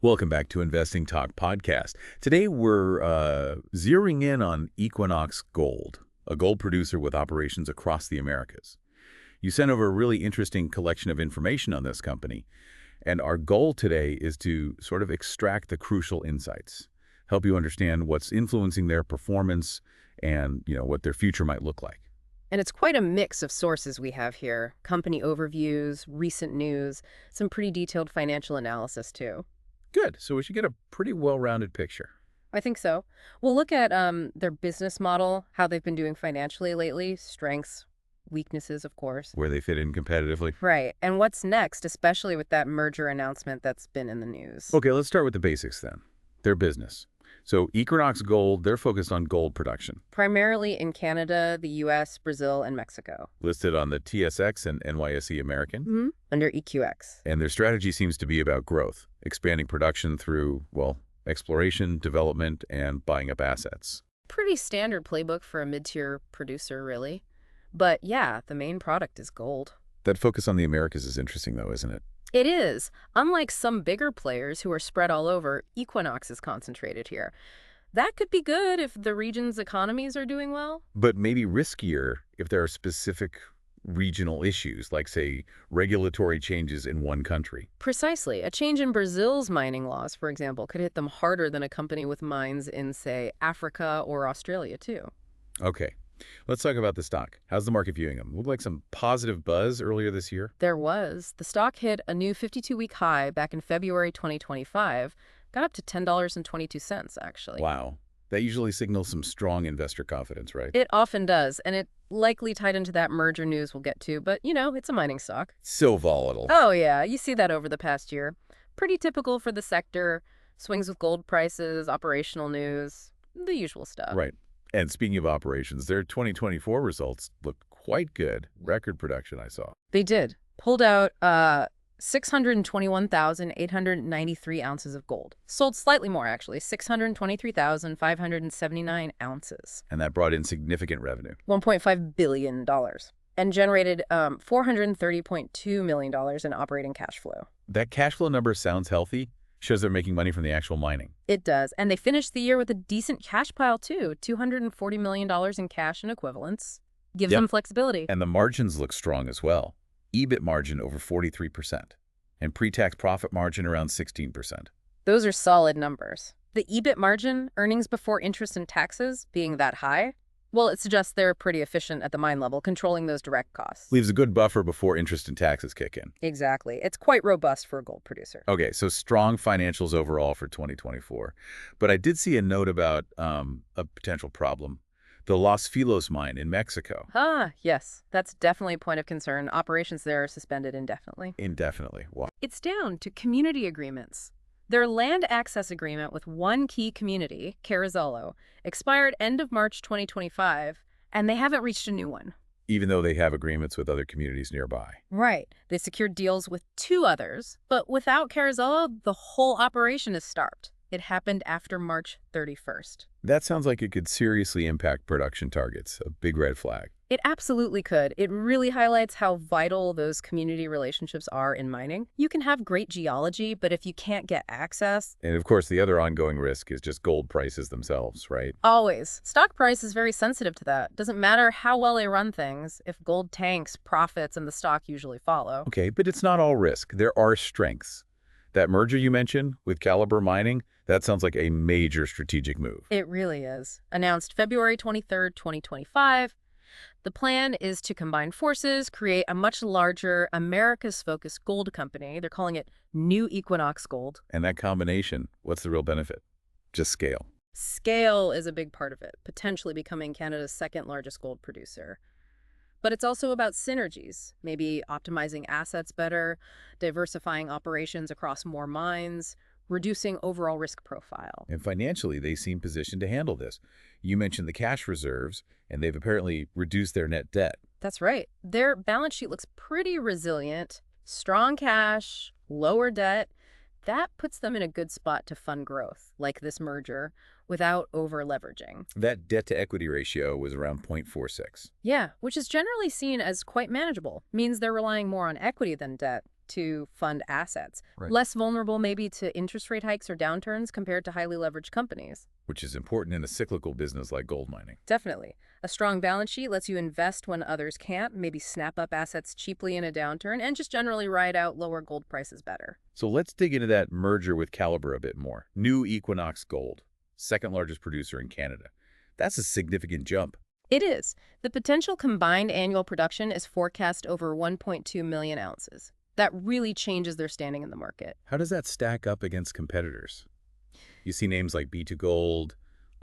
Welcome back to Investing Talk Podcast. Today we're zeroing in on Equinox Gold, a gold producer with operations across the Americas. You sent over a really interesting collection of information on this company, and our goal today is to sort of extract the crucial insights, help you understand what's influencing their performance and, what their future might look like. And it's quite a mix of sources we have here. Company overviews, recent news, some pretty detailed financial analysis too. Good. So we should get a pretty well-rounded picture. I think so. We'll look at their business model, how they've been doing financially lately, strengths, weaknesses, of course. Where they fit in competitively. Right. And what's next, especially with that merger announcement that's been in the news. Okay, let's start with the basics then. Their business. So Equinox Gold, they're focused on gold production. Primarily in Canada, the U.S., Brazil, and Mexico. Listed on the TSX and NYSE American. Under EQX. And their strategy seems to be about growth, expanding production through, exploration, development, and buying up assets. Pretty standard playbook for a mid-tier producer, really. But yeah, the main product is gold. That focus on the Americas is interesting, though, isn't it? It is. Unlike some bigger players who are spread all over, Equinox is concentrated here. That could be good if the region's economies are doing well. But maybe riskier if there are specific regional issues, like, say, regulatory changes in one country. Precisely. A change in Brazil's mining laws, for example, could hit them harder than a company with mines in, say, Africa or Australia, too. Okay. Let's talk about the stock. How's the market viewing them? Looked like some positive buzz earlier this year. There was. The stock hit a new 52-week high back in February 2025. Got up to $10.22, actually. Wow. That usually signals some strong investor confidence, right? It often does, and it likely tied into that merger news we'll get to, but, it's a mining stock. So volatile. Oh, yeah. You see that over the past year. Pretty typical for the sector. Swings with gold prices, operational news, the usual stuff. Right. And speaking of operations, their 2024 results looked quite good. Record production, I saw. They did. Pulled out 621,893 ounces of gold. Sold slightly more, actually, 623,579 ounces. And that brought in significant revenue. $1.5 billion. And generated $430.2 million in operating cash flow. That cash flow number sounds healthy. Shows they're making money from the actual mining. It does. And they finished the year with a decent cash pile, too. $240 million in cash and equivalents. Gives them flexibility. And the margins look strong as well. EBIT margin over 43%. And pre-tax profit margin around 16%. Those are solid numbers. The EBIT margin, earnings before interest and taxes, being that high, well, it suggests they're pretty efficient at the mine level, controlling those direct costs. Leaves a good buffer before interest and taxes kick in. Exactly. It's quite robust for a gold producer. Okay, so strong financials overall for 2024. But I did see a note about a potential problem. The Los Filos mine in Mexico. Yes. That's definitely a point of concern. Operations there are suspended indefinitely. Indefinitely. Wow. It's down to community agreements. Their land access agreement with one key community, Carrizalo, expired end of March 2025, and they haven't reached a new one. Even though they have agreements with other communities nearby. Right. They secured deals with 2 others, but without Carrizalo, the whole operation is stopped. It happened after March 31st. That sounds like it could seriously impact production targets, a big red flag. It absolutely could. It really highlights how vital those community relationships are in mining. You can have great geology, but if you can't get access... And of course, the other ongoing risk is just gold prices themselves, right? Always. Stock price is very sensitive to that. Doesn't matter how well they run things. If gold tanks, profits and the stock usually follow. Okay, but it's not all risk. There are strengths. That merger you mentioned with Calibre Mining, that sounds like a major strategic move. It really is. Announced February 23rd, 2025. The plan is to combine forces, create a much larger, Americas-focused gold company. They're calling it New Equinox Gold. And that combination, what's the real benefit? Just scale. Scale is a big part of it, potentially becoming Canada's second largest gold producer. But it's also about synergies, maybe optimizing assets better, diversifying operations across more mines, reducing overall risk profile. And financially, they seem positioned to handle this. You mentioned the cash reserves, and they've apparently reduced their net debt. That's right. Their balance sheet looks pretty resilient. Strong cash, lower debt. That puts them in a good spot to fund growth, like this merger, without over-leveraging. That debt-to-equity ratio was around 0.46. Yeah, which is generally seen as quite manageable. Means they're relying more on equity than debt. to fund assets. Right. Less vulnerable maybe to interest rate hikes or downturns compared to highly leveraged companies. Which is important in a cyclical business like gold mining. Definitely. A strong balance sheet lets you invest when others can't, maybe snap up assets cheaply in a downturn, and just generally ride out lower gold prices better. So let's dig into that merger with Calibre a bit more. New Equinox Gold, second largest producer in Canada. That's a significant jump. It is. The potential combined annual production is forecast over 1.2 million ounces. That really changes their standing in the market. How does that stack up against competitors? You see names like B2Gold,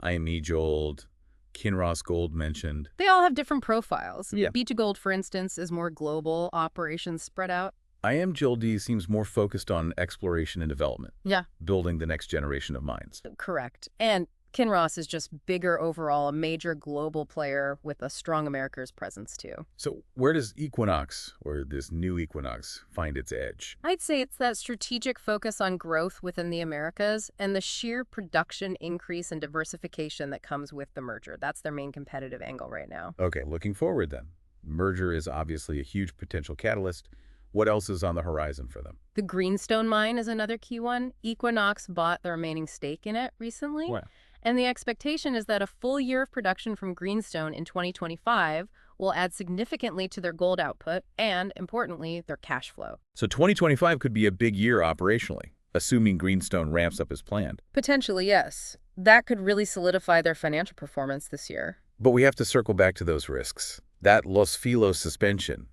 IME Gold, Kinross Gold mentioned. They all have different profiles. Yeah. B2Gold, for instance, is more global, operations spread out. IM Gold seems more focused on exploration and development. Yeah. Building the next generation of mines. Correct. And Kinross is just bigger overall, a major global player with a strong Americas presence too. So where does Equinox, or this new Equinox, find its edge? I'd say it's that strategic focus on growth within the Americas and the sheer production increase and diversification that comes with the merger. That's their main competitive angle right now. Okay, looking forward then. Merger is obviously a huge potential catalyst. What else is on the horizon for them? The Greenstone mine is another key one. Equinox bought the remaining stake in it recently. Wow. And the expectation is that a full year of production from Greenstone in 2025 will add significantly to their gold output and, importantly, their cash flow. So 2025 could be a big year operationally, assuming Greenstone ramps up as planned. Potentially, yes. That could really solidify their financial performance this year. But we have to circle back to those risks. That Los Filos suspension,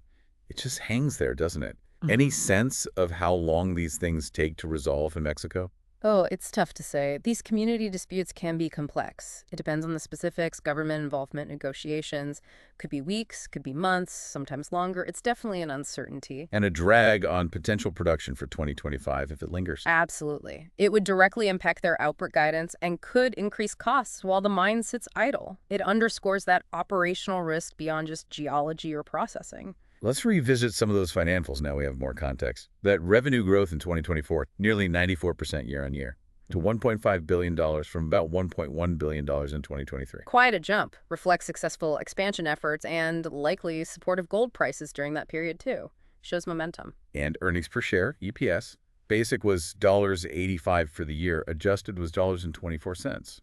it just hangs there, doesn't it? Any sense of how long these things take to resolve in Mexico? Oh, it's tough to say. These community disputes can be complex. It depends on the specifics, government involvement, negotiations. Could be weeks, could be months, sometimes longer. It's definitely an uncertainty. And a drag on potential production for 2025 if it lingers. Absolutely. It would directly impact their output guidance and could increase costs while the mine sits idle. It underscores that operational risk beyond just geology or processing. Let's revisit some of those financials now we have more context. That revenue growth in 2024, nearly 94% year-on-year, to $1.5 billion from about $1.1 billion in 2023. Quite a jump. Reflects successful expansion efforts and likely supportive gold prices during that period too. Shows momentum. And earnings per share, EPS, basic was $1.85 for the year, adjusted was $1.24.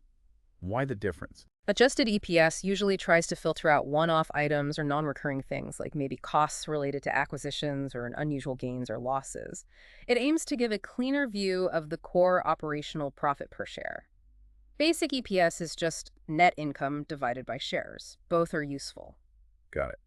Why the difference? Adjusted EPS usually tries to filter out one-off items or non-recurring things, like maybe costs related to acquisitions or unusual gains or losses. It aims to give a cleaner view of the core operational profit per share. Basic EPS is just net income divided by shares. Both are useful. Got it.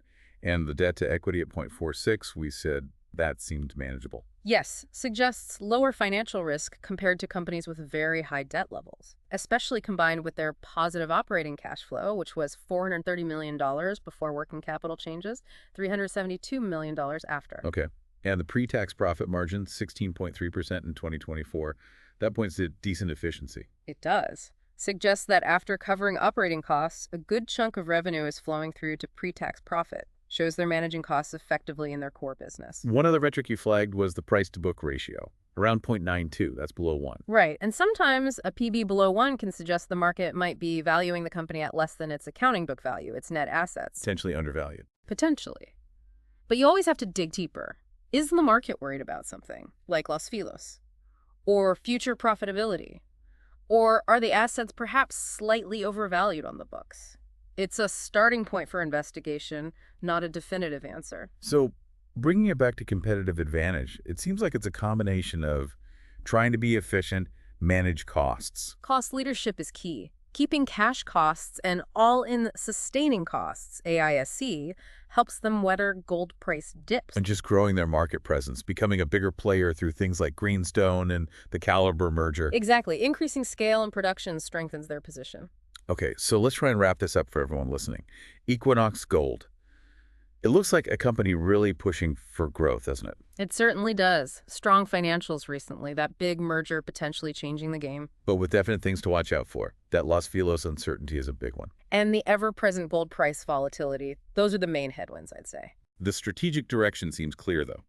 And the debt to equity at 0.46, we said that seemed manageable. Yes, suggests lower financial risk compared to companies with very high debt levels, especially combined with their positive operating cash flow, which was $430 million before working capital changes, $372 million after. Okay. And the pre-tax profit margin, 16.3% in 2024. That points to decent efficiency. It does. Suggests that after covering operating costs, a good chunk of revenue is flowing through to pre-tax profit. Shows they're managing costs effectively in their core business. One other metric you flagged was the price-to-book ratio, around 0.92. That's below 1. Right, and sometimes a PB below 1 can suggest the market might be valuing the company at less than its accounting book value, its net assets. Potentially undervalued. Potentially. But you always have to dig deeper. Is the market worried about something, like Los Filos? Or future profitability? Or are the assets perhaps slightly overvalued on the books? It's a starting point for investigation, not a definitive answer. So bringing it back to competitive advantage, it seems like it's a combination of trying to be efficient, manage costs. Cost leadership is key. Keeping cash costs and all-in sustaining costs, AISC, helps them weather gold price dips. And just growing their market presence, becoming a bigger player through things like Greenstone and the Calibre merger. Exactly. Increasing scale and production strengthens their position. Okay, so let's try and wrap this up for everyone listening. Equinox Gold. It looks like a company really pushing for growth, doesn't it? It certainly does. Strong financials recently, that big merger potentially changing the game. But with definite things to watch out for. That Los Filos uncertainty is a big one. And the ever-present gold price volatility. Those are the main headwinds, I'd say. The strategic direction seems clear, though.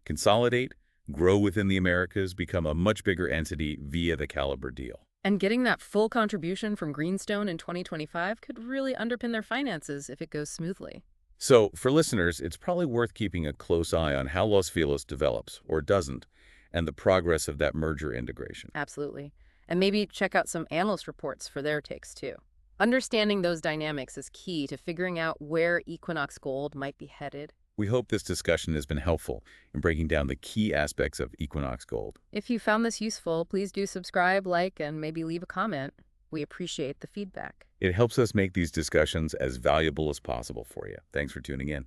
Consolidate, grow within the Americas, become a much bigger entity via the Calibre deal. And getting that full contribution from Greenstone in 2025 could really underpin their finances if it goes smoothly. So, for listeners, it's probably worth keeping a close eye on how Los Feliz develops, or doesn't, and the progress of that merger integration. Absolutely. And maybe check out some analyst reports for their takes too. Understanding those dynamics is key to figuring out where Equinox Gold might be headed. We hope this discussion has been helpful in breaking down the key aspects of Equinox Gold. If you found this useful, please do subscribe, like, and maybe leave a comment. We appreciate the feedback. It helps us make these discussions as valuable as possible for you. Thanks for tuning in.